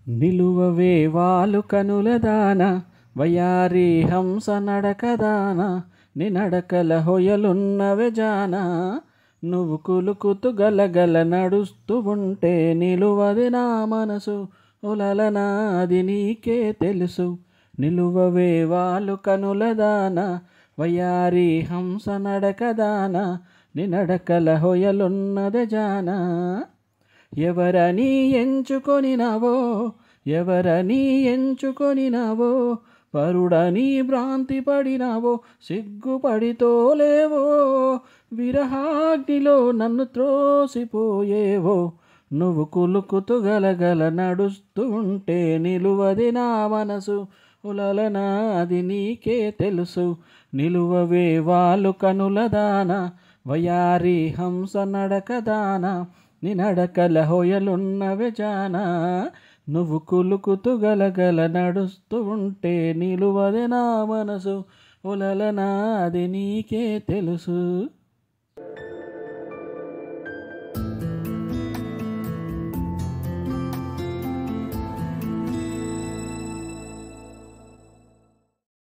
నిలువవే వాలు కనులదాన వయారి హంస నడకదాన ని నడకల హొయలున్నవే జాన నువ్వు కులుకుతూ గలగల నడుస్తూ ఉంటే నిలువది నా మనసు ఉలలనా అది నీకే తెలుసు. నిలువవే వాలు కనులదాన వయారి హంస నడకదాన ని నడకల హొయలున్నదే జాన ఎవరని ఎంచుకొనినావో పరుడని భ్రాంతి పడినావో సిగ్గుపడితోలేవో విరహాగ్నిలో నన్ను త్రోసిపోయేవో నువ్వు కులుకుతూ గలగల నడుస్తూ ఉంటే నిలువది నా మనసు ఉలలనా అది నీకే తెలుసు. నిలువవే వాలు కనులదాన వయారి హంస నడకదాన ని నడకల హొయలున్నవే జాన నువ్వు కులుకుతూ గలగల నడుస్తూ ఉంటే నిలువదే నా మనసు ఉలలనా అది నీకే తెలుసు.